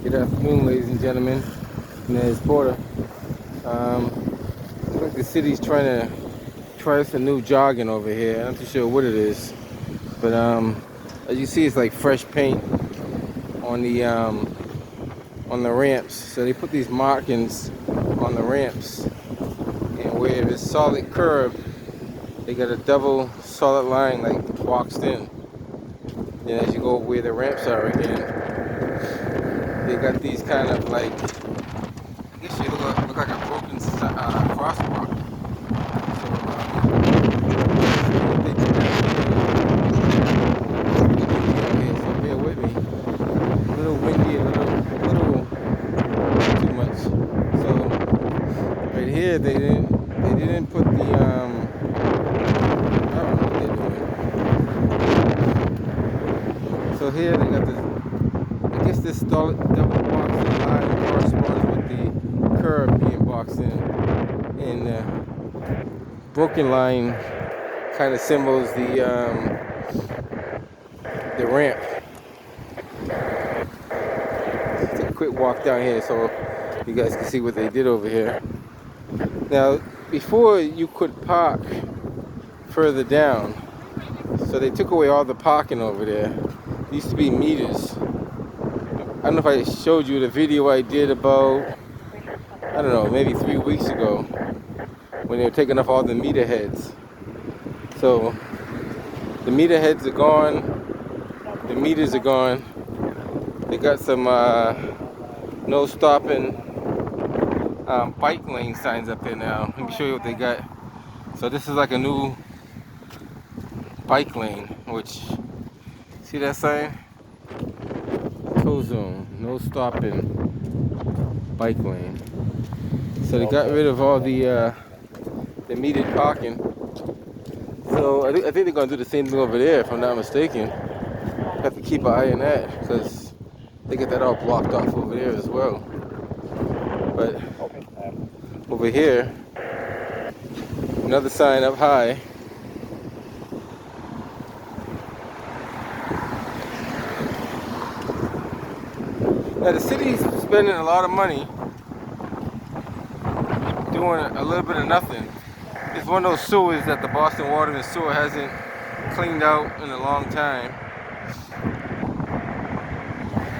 Good afternoon, ladies and gentlemen. Nez Porter. Looks like the city's trying to try some new jogging over here. I'm not too sure what it is, but as you see, it's like fresh paint on the ramps. So they put these markings on the ramps, and where it's solid curb, they got a double solid line like boxed in. And as you go where the ramps are again, they got these kind of like, I guess you look like a broken crosswalk. So they do here, so bear with me. A little windy, a little too much. So right here they didn't put the I don't know what they're doing. So here they got the, I guess this double boxing line corresponds with the curb being boxed in, and broken line kind of symbols the ramp. Take a quick walk down here so you guys can see what they did over here. Now, before you could park further down, so they took away all the parking over there. There used to be meters. I don't know if I showed you the video I did about, I don't know, maybe 3 weeks ago, when they were taking off all the meter heads. So the meter heads are gone, the meters are gone. They got some no stopping bike lane signs up here now. Let me show you what they got. So this is like a new bike lane, which, see that sign? Tow zone, no stopping bike lane. So they got rid of all the metered parking. So I think they're gonna do the same thing over there, if I'm not mistaken. Have to keep an eye on that because they get that all blocked off over there as well. But over here, another sign up high. Now the city's spending a lot of money doing a little bit of nothing. It's one of those sewers that the Boston Water and Sewer hasn't cleaned out in a long time.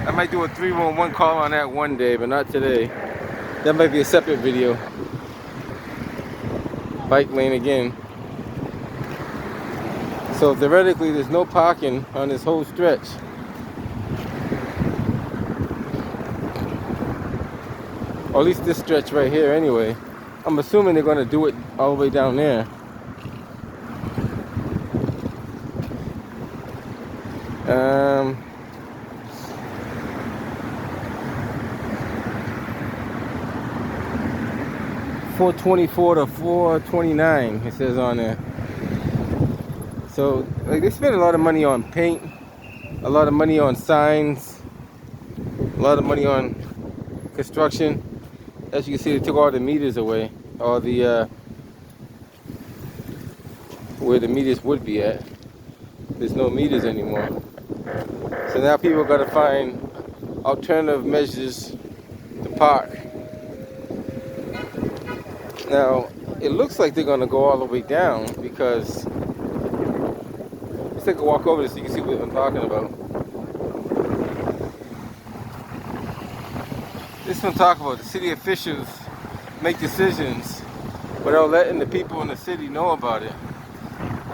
I might do a 311 call on that one day, but not today. That might be a separate video. Bike lane again. So theoretically, there's no parking on this whole stretch. Or at least this stretch right here anyway. I'm assuming they're going to do it all the way down there. $424 to $429 it says on there. So like they spend a lot of money on paint, a lot of money on signs, a lot of money on construction. As you can see, they took all the meters away, all the where the meters would be at. There's no meters anymore. So now people got to find alternative measures to park. Now, it looks like they're going to go all the way down because, let's take a walk over this so you can see what I'm talking about. This is what I'm talking about. The city officials make decisions without letting the people in the city know about it.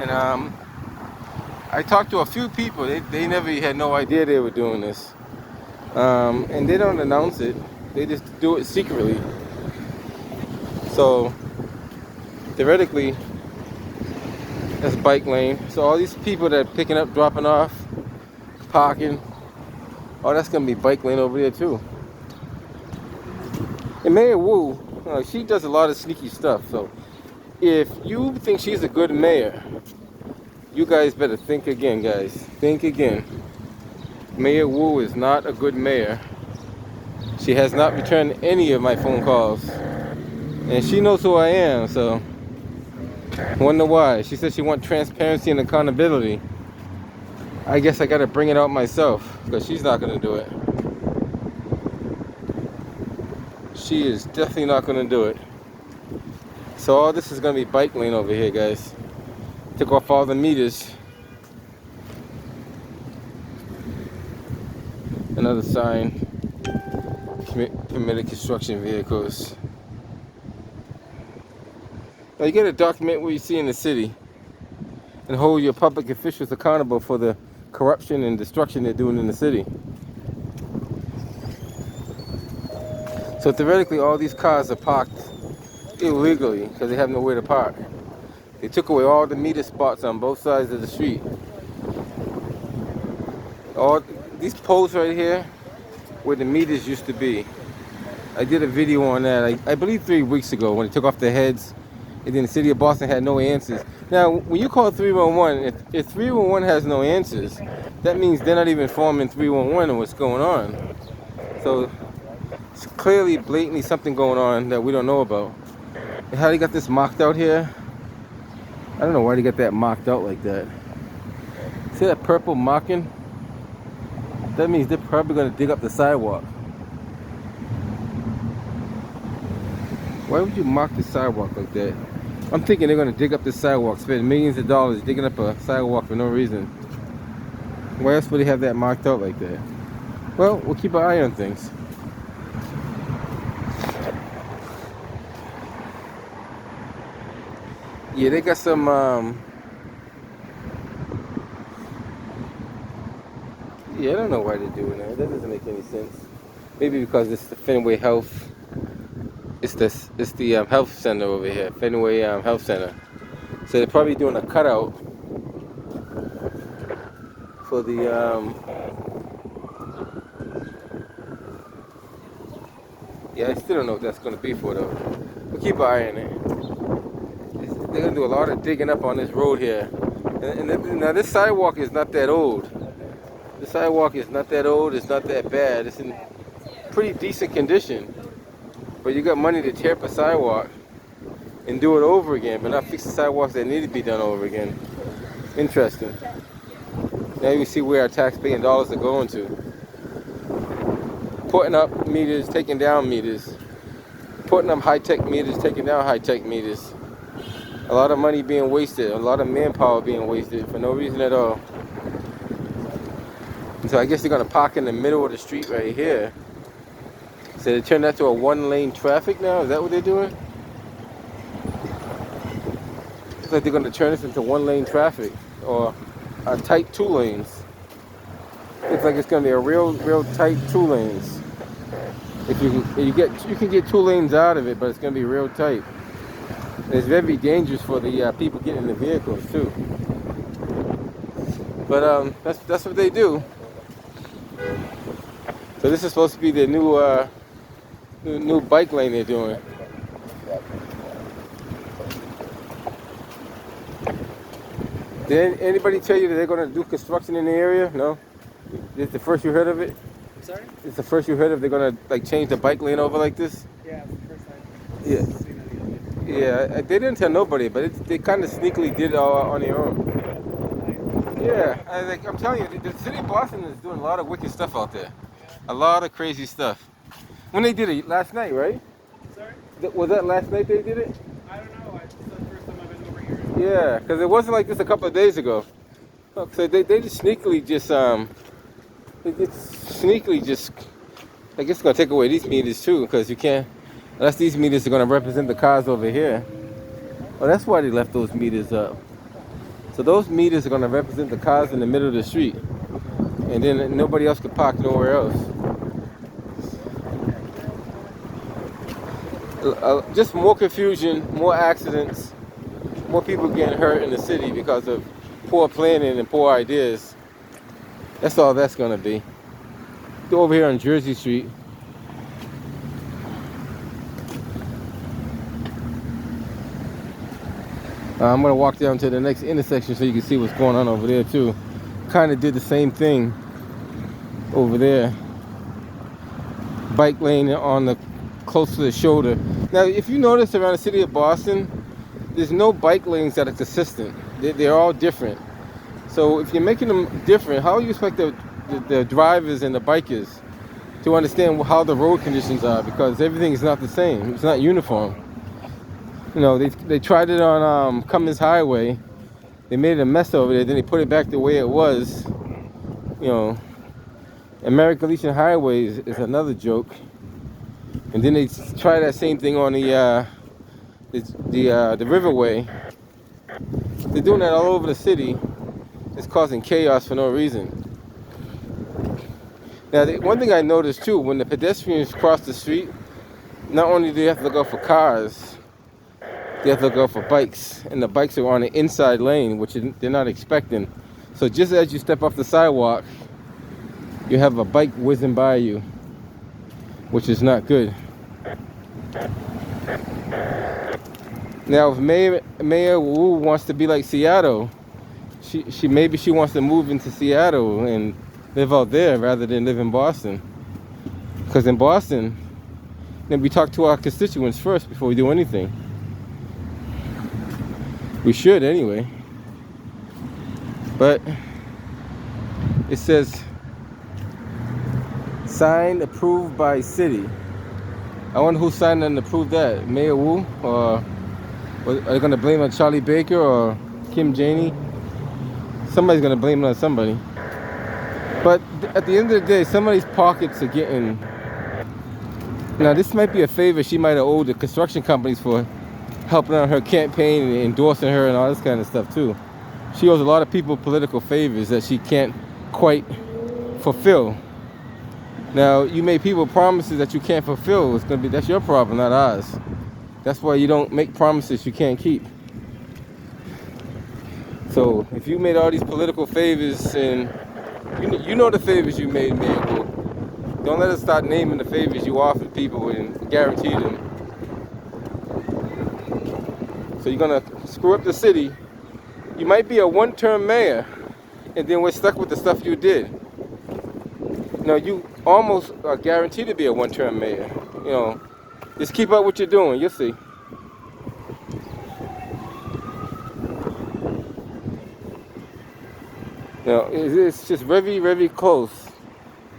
And I talked to a few people. They never had no idea they were doing this. And they don't announce it. They just do it secretly. So theoretically, that's bike lane. So all these people that are picking up, dropping off, parking, oh, that's gonna be bike lane over there too. And Mayor Wu, she does a lot of sneaky stuff. So if you think she's a good mayor, you guys better think again, guys. Think again. Mayor Wu is not a good mayor. She has not returned any of my phone calls. And she knows who I am, so I wonder why. She said she wants transparency and accountability. I guess I gotta bring it out myself, because she's not gonna do it. she is definitely not going to do it. So all this is going to be bike lane over here, guys. Took off all the meters. Another sign. Permitted construction vehicles. Now you got to document what you see in the city and hold your public officials accountable for the corruption and destruction they're doing in the city. So theoretically, all these cars are parked illegally because they have nowhere to park. They took away all the meter spots on both sides of the street. All these poles right here, where the meters used to be. I did a video on that, I believe 3 weeks ago, when they took off the heads, and then the city of Boston had no answers. Now, when you call 311, if 311 has no answers, that means they're not even informing 311 on what's going on. So it's clearly, blatantly something going on that we don't know about. And how they got this marked out here? I don't know why they got that marked out like that. See that purple marking? That means they're probably going to dig up the sidewalk. Why would you mark the sidewalk like that? I'm thinking they're going to dig up the sidewalk, spend millions of dollars digging up a sidewalk for no reason. Why else would they have that marked out like that? Well, we'll keep an eye on things. Yeah, they got some, yeah, I don't know why they're doing that. That doesn't make any sense. Maybe because it's the Fenway Health. It's the health center over here, Fenway Health Center. So they're probably doing a cutout for the yeah, I still don't know what that's going to be for though. We'll keep an eye on it. They're going to do a lot of digging up on this road here. And now this sidewalk is not that old. The sidewalk is not that old. It's not that bad. It's in pretty decent condition. But you got money to tear up a sidewalk and do it over again, but not fix the sidewalks that need to be done over again. Interesting. Now you see where our taxpaying dollars are going to. Putting up meters, taking down meters. Putting up high-tech meters, taking down high-tech meters. A lot of money being wasted, a lot of manpower being wasted for no reason at all. And so I guess they're going to park in the middle of the street right here. So they turned that to a one-lane traffic now? Is that what they're doing? It's like they're going to turn this into one-lane traffic, or a tight 2 lanes. Looks like it's going to be a real tight 2 lanes. If you can get 2 lanes out of it, but it's going to be real tight. And it's very dangerous for the people getting in the vehicles too. But that's what they do. So this is supposed to be the new bike lane they're doing. Did anybody tell you that they're going to do construction in the area? No? This is the first you heard of it? I'm sorry? It's the first you heard of they're going to like change the bike lane over like this? Yeah, it's the first time. Yeah. Yeah, they didn't tell nobody, but they kind of sneakily did it all on their own. Yeah, I'm telling you, the city of Boston is doing a lot of wicked stuff out there. A lot of crazy stuff. When they did it last night, right? Sorry? Was that last night they did it? I don't know. It's the first time I've been over here. Yeah, because it wasn't like this a couple of days ago. So they just sneakily just I guess it's gonna take away these meters too, because you can't, unless these meters are gonna represent the cars over here. Oh, that's why they left those meters up. So those meters are gonna represent the cars in the middle of the street, and then nobody else could park nowhere else. Just more confusion, more accidents, more people getting hurt in the city because of poor planning and poor ideas. That's all that's gonna be. Go over here on Jersey Street. I'm gonna walk down to the next intersection so you can see what's going on over there too. Kind of did the same thing over there. Bike lane on the close to the shoulder. Now, if you notice around the city of Boston, there's no bike lanes that are consistent. They're all different. So if you're making them different, how do you expect the drivers and the bikers to understand how the road conditions are, because everything is not the same. It's not uniform. You know, they tried it on Cummins Highway. They made a mess over there. Then they put it back the way it was. You know, American Legion Highway is another joke. And then they try that same thing on the Riverway. They're doing that all over the city. It's causing chaos for no reason. Now, one thing I noticed too, when the pedestrians cross the street, not only do they have to look out for cars, they have to look out for bikes. And the bikes are on the inside lane, which they're not expecting. So just as you step off the sidewalk, you have a bike whizzing by you, which is not good. Now, if Mayor Wu wants to be like Seattle, maybe she wants to move into Seattle and live out there rather than live in Boston. Because in Boston, then we talk to our constituents first before we do anything. We should anyway. But it says signed, approved by city. I wonder who signed and approved that. Mayor Wu, or are they gonna blame it on Charlie Baker or Kim Janey? Somebody's gonna blame it on somebody. But at the end of the day, somebody's pockets are getting. Now this might be a favor she might have owed the construction companies for helping on her campaign and endorsing her and all this kind of stuff too. She owes a lot of people political favors that she can't quite fulfill. Now, you made people promises that you can't fulfill. That's your problem, not ours. That's why you don't make promises you can't keep. So, if you made all these political favors, and you know the favors you made, man, don't let us start naming the favors you offered people and guarantee them. So you're gonna screw up the city. You might be a one-term mayor, and then we're stuck with the stuff you did. You know, you almost are guaranteed to be a one-term mayor. You know, just keep up what you're doing. You'll see. You know, it's just very, very close.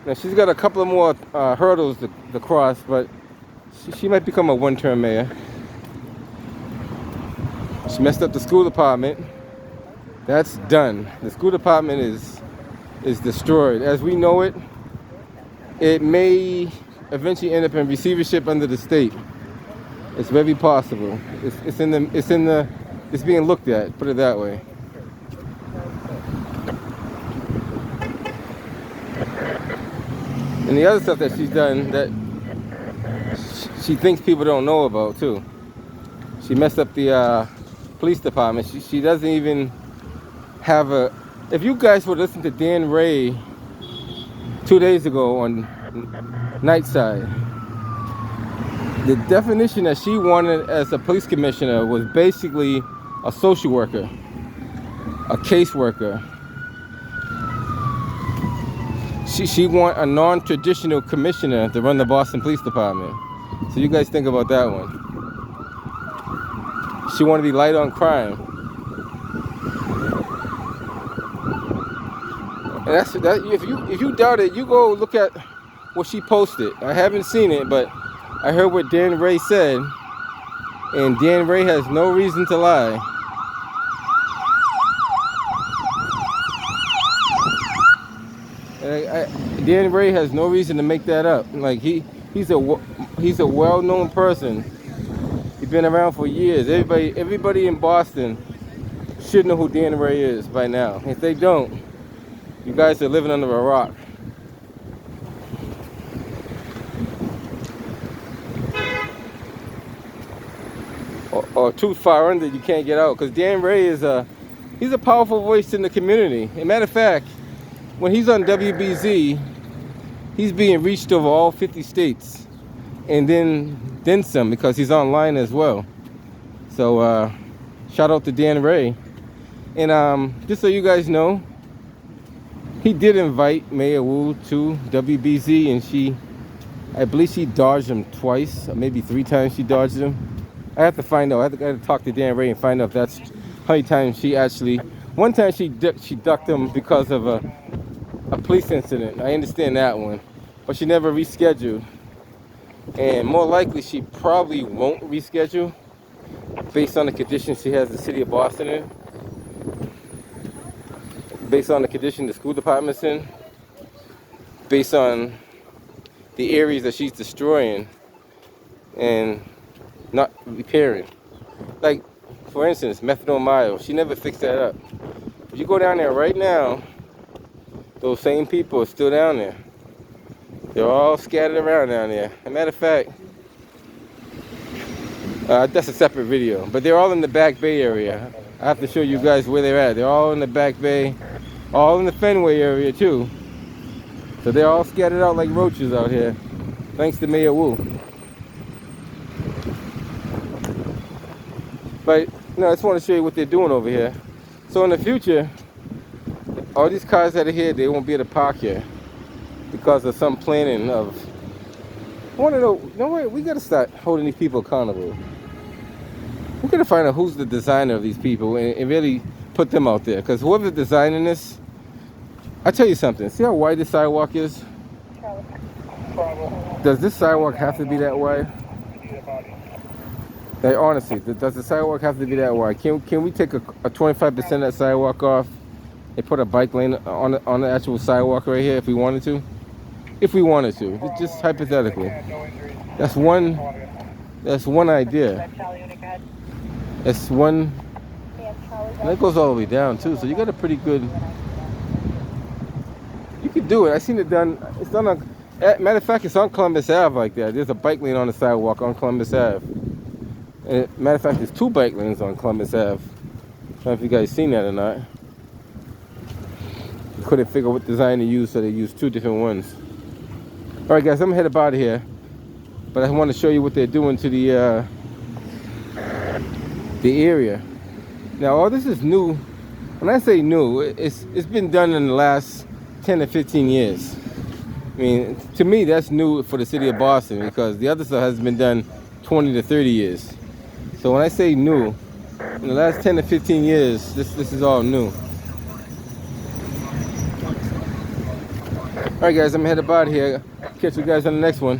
Now she's got a couple of more hurdles to cross, but she might become a one-term mayor. She messed up the school department. That's done. The school department is destroyed. As we know it, it may eventually end up in receivership under the state. It's very possible. It's being looked at. Put it that way. And the other stuff that she's done that she thinks people don't know about too. She messed up the police department. She doesn't even have a. If you guys would listen to Dan Ray 2 days ago on Nightside, the definition that she wanted as a police commissioner was basically a social worker, a caseworker. She want a non-traditional commissioner to run the Boston Police Department. So you guys think about that one. She want to be light on crime. And that's that. If you doubt it, you go look at what she posted. I haven't seen it, but I heard what Dan Ray said, and Dan Ray has no reason to lie. Dan Ray has no reason to make that up. Like he's a well-known person. He's been around for years. Everybody in Boston should know who Dan Ray is by now. If they don't, you guys are living under a rock. Or too far under, you can't get out. Because Dan Ray he's a powerful voice in the community. As a matter of fact, when he's on WBZ, he's being reached over all 50 states. And then some, because he's online as well. So shout out to Dan Ray. And just so you guys know, he did invite Mayor Wu to WBZ, and I believe she dodged him twice, or maybe 3 times she dodged him. I have to find out. I have to talk to Dan Ray and find out if that's how many times she actually. One time she ducked him because of a police incident. I understand that one, but she never rescheduled. And more likely, she probably won't reschedule based on the conditions she has the city of Boston in, based on the condition the school department's in, based on the areas that she's destroying and not repairing. Like, for instance, Methadone Mile, she never fixed that up. If you go down there right now, those same people are still down there. They're all scattered around down there. As a matter of fact, that's a separate video, but they're all in the Back Bay area. I have to show you guys where they're at. They're all in the Back Bay, all in the Fenway area too. So they're all scattered out like roaches out here, thanks to Mayor Wu. But I just want to show you what they're doing over here. So in the future, all these cars that are here, they won't be able to park here because of some planning of. I want to know. No way. We got to start holding these people accountable. We got to find out who's the designer of these people and really put them out there. Because whoever's designing this, I tell you something. See how wide this sidewalk is? Does this sidewalk have to be that wide? Like, honestly, does the sidewalk have to be that wide? Can we take a 25% of that sidewalk off and put a bike lane on the actual sidewalk right here if we wanted to? If we wanted to, just hypothetically. That's one idea. That's one, and that goes all the way down too. So you got a pretty good. You could do it. I seen it done. It's done on. Matter of fact, it's on Columbus Ave like that. There's a bike lane on the sidewalk on Columbus Ave. And matter of fact, there's 2 bike lanes on Columbus Ave. I don't know if you guys seen that or not. Couldn't figure what design to use, so they used 2 different ones. All right, guys, I'm headed out of here, but I want to show you what they're doing to the area. Now, all this is new. When I say new, it's been done in the last 10 to 15 years. I mean, to me, that's new for the city of Boston because the other stuff has been done 20 to 30 years. So when I say new, in the last 10 to 15 years, this is all new. All right, guys, I'm headed out of here. Catch you guys on the next one.